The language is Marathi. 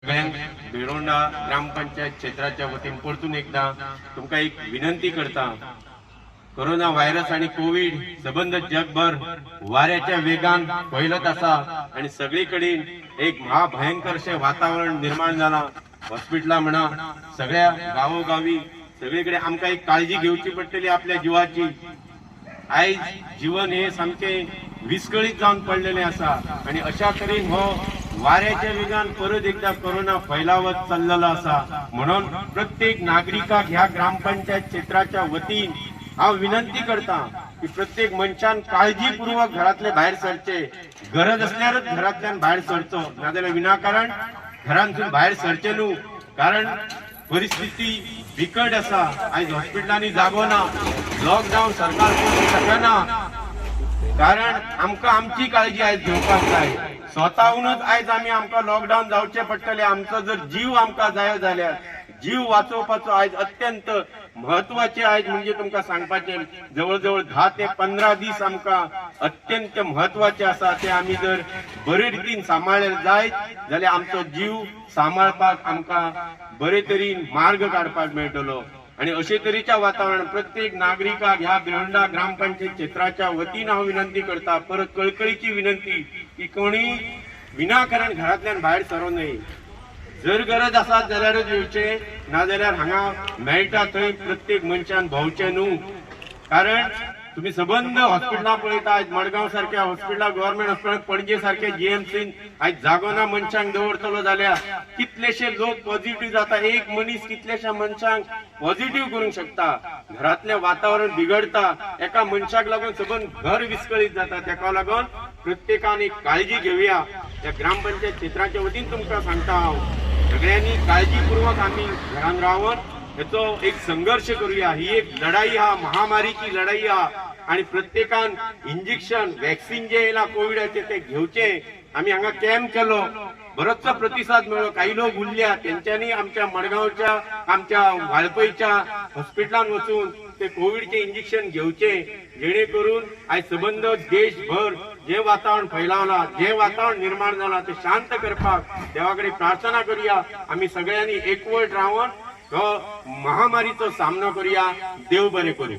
बेरोंडा ग्रामपंचायत क्षेत्राच्या वतीन परतून एकदा तुमका एक विनंती करता। कोरोना व्हायरस आणि कोविड संबंध जगभर वाऱ्याच्या वेगान फैलत असा आणि सगळीकडे एक महाभयंकर वातावरण निर्माण झाला। हॉस्पिटला म्हणा सगळ्या गावोगावी सगळीकडे आमका एक काळजी घेऊची पडटली आपल्या जीवाची। आज जीवन हे सामके विस्कळीत जाऊन पडलेले असा आणि अशा तऱ्हेन हो वाऱ्याच्या वेगान परत एकदा कोरोना फैलावत चाललेला असा। म्हणून प्रत्येक नागरिकाक ह्या ग्रामपंचायत क्षेत्राच्या वतीन हांव विनंती करता की प्रत्येक मनशान काळजीपूर्वक घरातले बाहेर सरचे, गरज असल्यारच घरातल्यान बाहेर सरचो, नाजाल्यार विनाकारण घरांतून बाहेर सरचे न्हू। कारण परिस्थिती बिकट असा। आज हॉस्पिटलांनी जागो ना, लॉकडाऊन सरकार करूंक शकना, कारण आमकां आमची काळजी आज घेवपाक जाय। स्वतःहूनच आज आमकां लॉकडाऊन जावचे पडटले। आमचो जर जीव आमकां जाय जाल्यार जीव वाचोवपाचो आज अत्यंत महत्वाचे आज म्हणजे तुमकां सांगपाचे जवळजवळ 10 ते 15 दीस आमकां अत्यंत महत्वाचे असा। ते आमी जर बरे रितीन सांबाळले जायत जाल्यार आमचो जीव सांबाळपाक आमकां बरे तरेन मार्ग काडपाक मेळटलो। आणि अशे तरेच्या वातावरण प्रत्येक नागरिकाक ह्या बेरोंडा ग्रामपंचायत क्षेत्राच्या वतीन हांव विनंती करता, परत कळकळीची विनंती की कोणी विनाकारण घरातल्यान भायर सरो नये। जर गरज आसात जाल्यारच येवचे, नाजाल्यार हांगा मेळटा थंय प्रत्येक मनशान भोंवचे न्हू। कारण तुम्ही संबंध हॉस्पिटलां पळयता, आज मडगांव सारख्या हॉस्पिटलां, गव्हर्नमेंट हॉस्पिटल, पणजे सारख्या जीएमसीन आज जागोना मनशांक दवरतलो जाल्यार कितलेशे लोक पॉझिटिव्ह जाता। एक मनीस कितलेशा मनशांक पॉझिटिव्ह करूंक शकता। घरातले वातावरण बिगडता, एका मनशाक लागून सबंद घर विस्कळीत जाता। ताका लागून प्रत्येकान एक काळजी घेवया। त्या ग्रामपंचायत क्षेत्राच्या वतीन तुमकां सांगता हांव, सगळ्यांनी काळजीपूर्वक आम्ही घरान रावन याचो एक संघर्ष करूया। ही एक लढाई हा, महामारीची लढाई हा आणि प्रत्येकान इंजेक्शन वॅक्सिन जे येला कोविडाचे ते घेवचे। आम्ही हांगा कॅम्प केलो, बरोचसो प्रतिसाद मेळ्ळो। काही लोक उरल्या, त्यांच्यानी आमच्या मडगावच्या आमच्या वाळपईच्या हॉस्पिटलान वचून ते कोविडचे इंजेक्शन घेवचे, जेणे करून आज संबंध देशभर जे वातावरण फैलावला, जे वातावरण निर्माण झाला ते शांत करपाक देवाकडे प्रार्थना करूया। आम्ही सगळ्यांनी एकवट राहून महामारीचो सामनो करूया। देव बरे करूं।